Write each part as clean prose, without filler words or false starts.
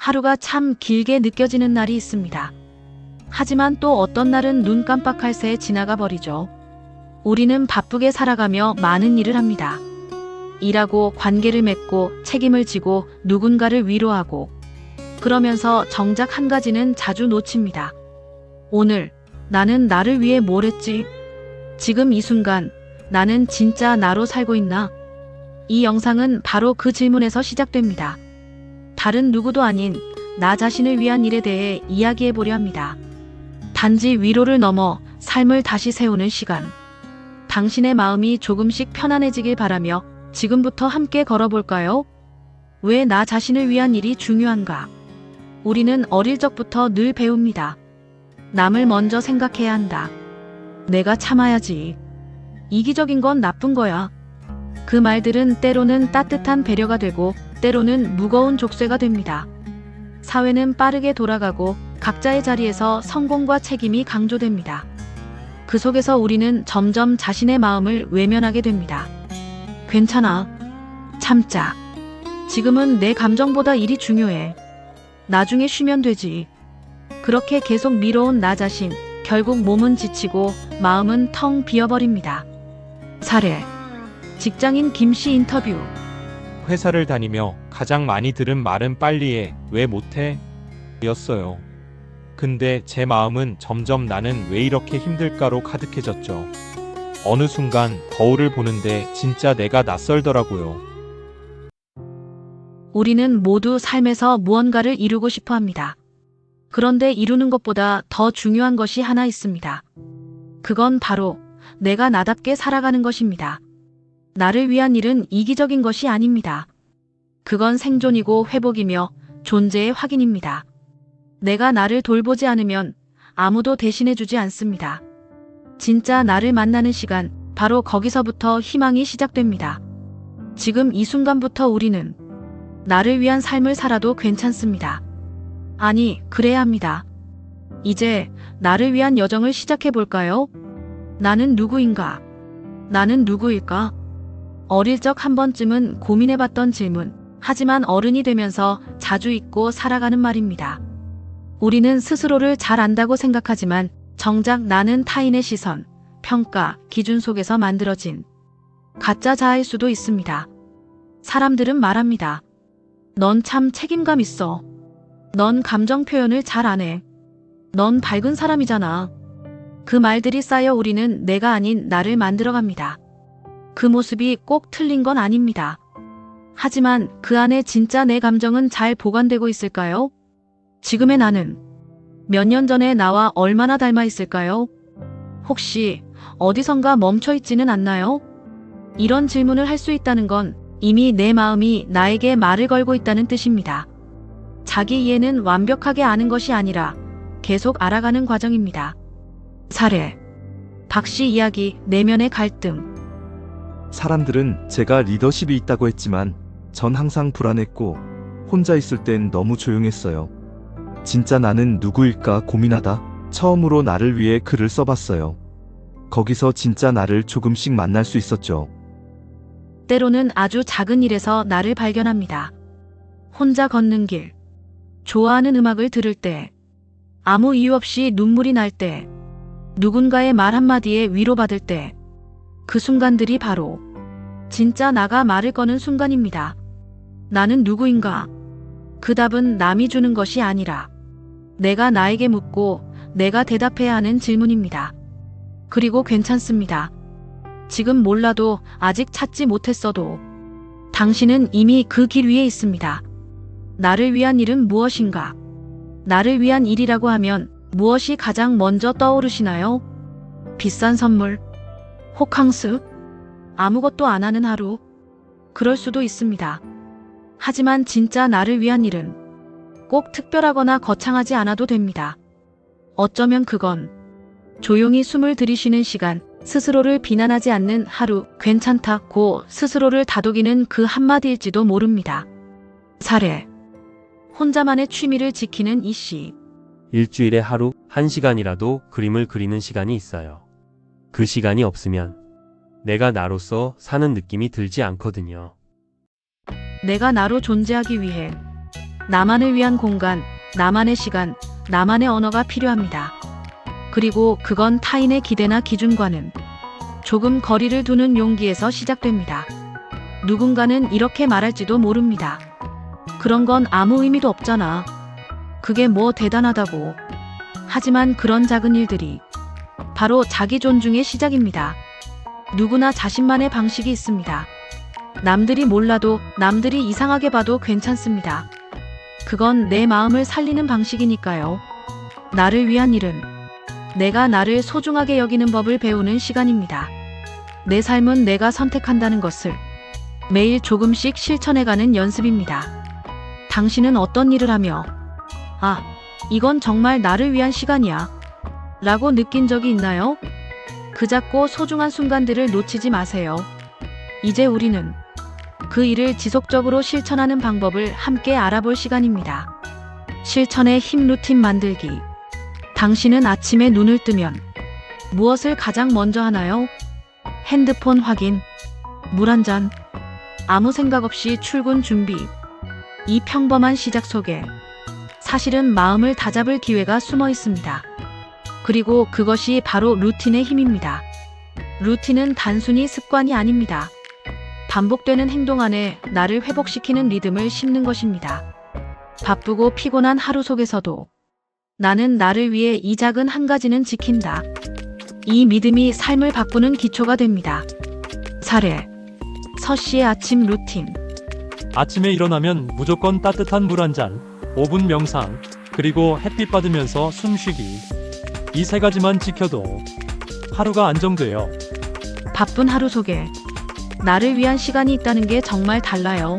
하루가 참 길게 느껴지는 날이 있습니다. 하지만 또 어떤 날은 눈 깜빡할 새에 지나가 버리죠. 우리는 바쁘게 살아가며 많은 일을 합니다. 일하고 관계를 맺고 책임을 지고 누군가를 위로하고 그러면서 정작 한 가지는 자주 놓칩니다. 오늘 나는 나를 위해 뭘 했지? 지금 이 순간 나는 진짜 나로 살고 있나? 이 영상은 바로 그 질문에서 시작됩니다. 다른 누구도 아닌 나 자신을 위한 일에 대해 이야기해 보려 합니다. 단지 위로를 넘어 삶을 다시 세우는 시간. 당신의 마음이 조금씩 편안해지길 바라며 지금부터 함께 걸어볼까요? 왜 나 자신을 위한 일이 중요한가? 우리는 어릴 적부터 늘 배웁니다. 남을 먼저 생각해야 한다. 내가 참아야지. 이기적인 건 나쁜 거야. 그 말들은 때로는 따뜻한 배려가 되고 때로는 무거운 족쇄가 됩니다. 사회는 빠르게 돌아가고 각자의 자리에서 성공과 책임이 강조됩니다. 그 속에서 우리는 점점 자신의 마음을 외면하게 됩니다. 괜찮아. 참자. 지금은 내 감정보다 일이 중요해. 나중에 쉬면 되지. 그렇게 계속 미뤄온 나 자신, 결국 몸은 지치고 마음은 텅 비어버립니다. 사례. 직장인 김씨 인터뷰. 회사를 다니며 가장 많이 들은 말은 빨리 해, 왜 못해? 였어요. 근데 제 마음은 점점 나는 왜 이렇게 힘들까로 가득해졌죠. 어느 순간 거울을 보는데 진짜 내가 낯설더라고요. 우리는 모두 삶에서 무언가를 이루고 싶어 합니다. 그런데 이루는 것보다 더 중요한 것이 하나 있습니다. 그건 바로 내가 나답게 살아가는 것입니다. 나를 위한 일은 이기적인 것이 아닙니다. 그건 생존이고 회복이며 존재의 확인입니다. 내가 나를 돌보지 않으면 아무도 대신해주지 않습니다. 진짜 나를 만나는 시간, 바로 거기서부터 희망이 시작됩니다. 지금 이 순간부터 우리는 나를 위한 삶을 살아도 괜찮습니다. 아니, 그래야 합니다. 이제 나를 위한 여정을 시작해볼까요? 나는 누구인가? 나는 누구일까? 어릴 적 한 번쯤은 고민해봤던 질문, 하지만 어른이 되면서 자주 잊고 살아가는 말입니다. 우리는 스스로를 잘 안다고 생각하지만 정작 나는 타인의 시선, 평가, 기준 속에서 만들어진 가짜 자아일 수도 있습니다. 사람들은 말합니다. 넌 참 책임감 있어. 넌 감정 표현을 잘 안 해. 넌 밝은 사람이잖아. 그 말들이 쌓여 우리는 내가 아닌 나를 만들어갑니다. 그 모습이 꼭 틀린 건 아닙니다. 하지만 그 안에 진짜 내 감정은 잘 보관되고 있을까요? 지금의 나는 몇 년 전의 나와 얼마나 닮아 있을까요? 혹시 어디선가 멈춰 있지는 않나요? 이런 질문을 할 수 있다는 건 이미 내 마음이 나에게 말을 걸고 있다는 뜻입니다. 자기 이해는 완벽하게 아는 것이 아니라 계속 알아가는 과정입니다. 사례. 박씨 이야기, 내면의 갈등. 사람들은 제가 리더십이 있다고 했지만 전 항상 불안했고 혼자 있을 땐 너무 조용했어요. 진짜 나는 누구일까 고민하다 처음으로 나를 위해 글을 써봤어요. 거기서 진짜 나를 조금씩 만날 수 있었죠. 때로는 아주 작은 일에서 나를 발견합니다. 혼자 걷는 길, 좋아하는 음악을 들을 때, 아무 이유 없이 눈물이 날 때, 누군가의 말 한마디에 위로받을 때, 그 순간들이 바로 진짜 나가 말을 거는 순간입니다. 나는 누구인가? 그 답은 남이 주는 것이 아니라 내가 나에게 묻고 내가 대답해야 하는 질문입니다. 그리고 괜찮습니다. 지금 몰라도 아직 찾지 못했어도 당신은 이미 그 길 위에 있습니다. 나를 위한 일은 무엇인가? 나를 위한 일이라고 하면 무엇이 가장 먼저 떠오르시나요? 비싼 선물? 호캉스? 아무것도 안 하는 하루? 그럴 수도 있습니다. 하지만 진짜 나를 위한 일은 꼭 특별하거나 거창하지 않아도 됩니다. 어쩌면 그건 조용히 숨을 들이쉬는 시간, 스스로를 비난하지 않는 하루, 괜찮다고 스스로를 다독이는 그 한마디일지도 모릅니다. 사례. 혼자만의 취미를 지키는 이씨. 일주일에 하루 1시간이라도 그림을 그리는 시간이 있어요. 그 시간이 없으면 내가 나로서 사는 느낌이 들지 않거든요. 내가 나로 존재하기 위해 나만을 위한 공간, 나만의 시간, 나만의 언어가 필요합니다. 그리고 그건 타인의 기대나 기준과는 조금 거리를 두는 용기에서 시작됩니다. 누군가는 이렇게 말할지도 모릅니다. 그런 건 아무 의미도 없잖아. 그게 뭐 대단하다고. 하지만 그런 작은 일들이 바로 자기 존중의 시작입니다. 누구나 자신만의 방식이 있습니다. 남들이 몰라도 남들이 이상하게 봐도 괜찮습니다. 그건 내 마음을 살리는 방식이니까요. 나를 위한 일은 내가 나를 소중하게 여기는 법을 배우는 시간입니다. 내 삶은 내가 선택한다는 것을 매일 조금씩 실천해가는 연습입니다. 당신은 어떤 일을 하며 이건 정말 나를 위한 시간이야 라고 느낀 적이 있나요? 그 작고 소중한 순간들을 놓치지 마세요. 이제 우리는 그 일을 지속적으로 실천하는 방법을 함께 알아볼 시간입니다. 실천의 힘 루틴 만들기. 당신은 아침에 눈을 뜨면 무엇을 가장 먼저 하나요? 핸드폰 확인, 물 한 잔, 아무 생각 없이 출근 준비. 이 평범한 시작 속에 사실은 마음을 다잡을 기회가 숨어 있습니다. 그리고 그것이 바로 루틴의 힘입니다. 루틴은 단순히 습관이 아닙니다. 반복되는 행동 안에 나를 회복시키는 리듬을 심는 것입니다. 바쁘고 피곤한 하루 속에서도 나는 나를 위해 이 작은 한 가지는 지킨다. 이 믿음이 삶을 바꾸는 기초가 됩니다. 사례. 서씨의 아침 루틴. 아침에 일어나면 무조건 따뜻한 물 한 잔, 5분 명상, 그리고 햇빛 받으면서 숨쉬기. 이 세 가지만 지켜도 하루가 안정돼요. 바쁜 하루 속에 나를 위한 시간이 있다는 게 정말 달라요.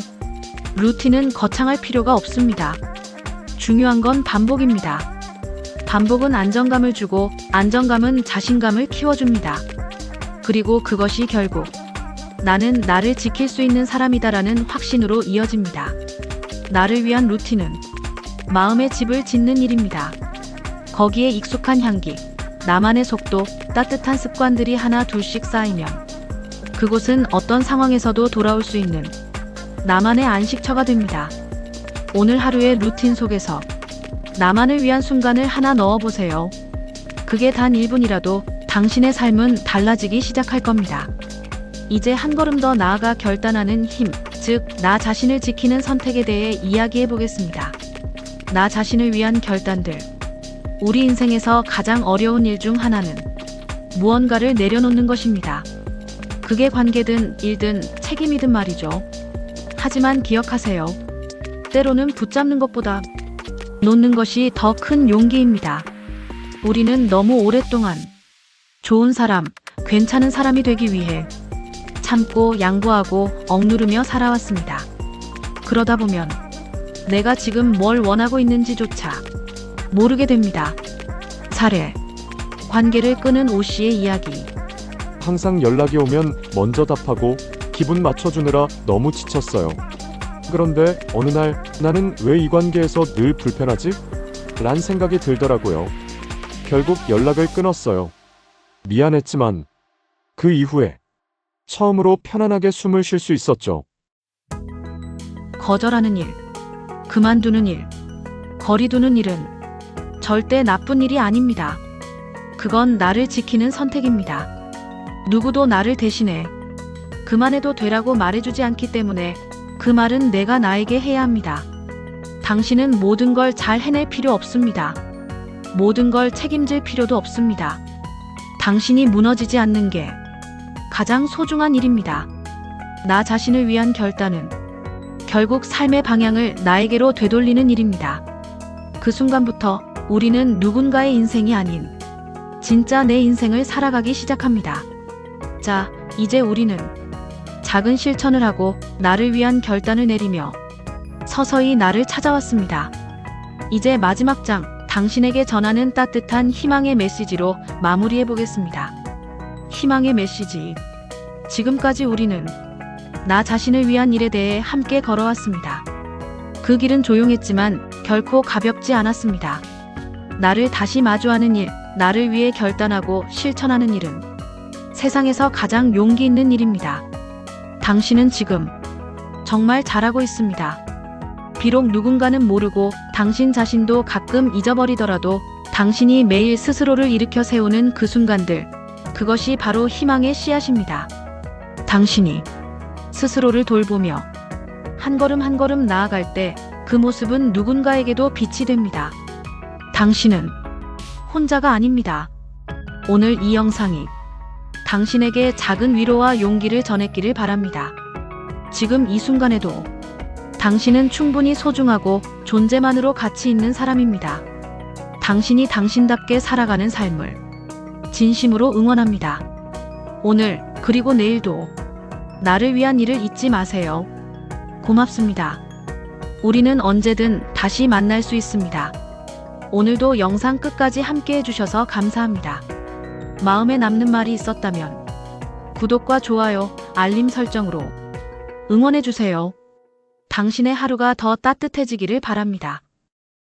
루틴은 거창할 필요가 없습니다. 중요한 건 반복입니다. 반복은 안정감을 주고 안정감은 자신감을 키워줍니다. 그리고 그것이 결국 나는 나를 지킬 수 있는 사람이다라는 확신으로 이어집니다. 나를 위한 루틴은 마음의 집을 짓는 일입니다. 거기에 익숙한 향기, 나만의 속도, 따뜻한 습관들이 하나 둘씩 쌓이면 그곳은 어떤 상황에서도 돌아올 수 있는 나만의 안식처가 됩니다. 오늘 하루의 루틴 속에서 나만을 위한 순간을 하나 넣어보세요. 그게 단 1분이라도 당신의 삶은 달라지기 시작할 겁니다. 이제 한 걸음 더 나아가 결단하는 힘, 즉 나 자신을 지키는 선택에 대해 이야기해 보겠습니다. 나 자신을 위한 결단들. 우리 인생에서 가장 어려운 일 중 하나는 무언가를 내려놓는 것입니다. 그게 관계든 일든 책임이든 말이죠. 하지만 기억하세요. 때로는 붙잡는 것보다 놓는 것이 더 큰 용기입니다. 우리는 너무 오랫동안 좋은 사람, 괜찮은 사람이 되기 위해 참고 양보하고 억누르며 살아왔습니다. 그러다 보면 내가 지금 뭘 원하고 있는지조차 모르게 됩니다. 사례. 관계를 끄는 오 씨의 이야기. 항상 연락이 오면 먼저 답하고 기분 맞춰주느라 너무 지쳤어요. 그런데 어느 날 나는 왜 이 관계에서 늘 불편하지? 란 생각이 들더라고요. 결국 연락을 끊었어요. 미안했지만 그 이후에 처음으로 편안하게 숨을 쉴 수 있었죠. 거절하는 일, 그만두는 일, 거리두는 일은 절대 나쁜 일이 아닙니다. 그건 나를 지키는 선택입니다. 누구도 나를 대신해 그만해도 되라고 말해주지 않기 때문에 그 말은 내가 나에게 해야 합니다. 당신은 모든 걸 잘 해낼 필요 없습니다. 모든 걸 책임질 필요도 없습니다. 당신이 무너지지 않는 게 가장 소중한 일입니다. 나 자신을 위한 결단은 결국 삶의 방향을 나에게로 되돌리는 일입니다. 그 순간부터 우리는 누군가의 인생이 아닌 진짜 내 인생을 살아가기 시작합니다. 자, 이제 우리는 작은 실천을 하고 나를 위한 결단을 내리며 서서히 나를 찾아왔습니다. 이제 마지막 장, 당신에게 전하는 따뜻한 희망의 메시지로 마무리해 보겠습니다. 희망의 메시지. 지금까지 우리는 나 자신을 위한 일에 대해 함께 걸어왔습니다. 그 길은 조용했지만 결코 가볍지 않았습니다. 나를 다시 마주하는 일, 나를 위해 결단하고 실천하는 일은 세상에서 가장 용기 있는 일입니다. 당신은 지금 정말 잘하고 있습니다. 비록 누군가는 모르고 당신 자신도 가끔 잊어버리더라도 당신이 매일 스스로를 일으켜 세우는 그 순간들, 그것이 바로 희망의 씨앗입니다. 당신이 스스로를 돌보며 한 걸음 한 걸음 나아갈 때 그 모습은 누군가에게도 빛이 됩니다. 당신은 혼자가 아닙니다. 오늘 이 영상이 당신에게 작은 위로와 용기를 전했기를 바랍니다. 지금 이 순간에도 당신은 충분히 소중하고 존재만으로 가치 있는 사람입니다. 당신이 당신답게 살아가는 삶을 진심으로 응원합니다. 오늘 그리고 내일도 나를 위한 일을 잊지 마세요. 고맙습니다. 우리는 언제든 다시 만날 수 있습니다. 오늘도 영상 끝까지 함께 해주셔서 감사합니다. 마음에 남는 말이 있었다면 구독과 좋아요, 알림 설정으로 응원해주세요. 당신의 하루가 더 따뜻해지기를 바랍니다.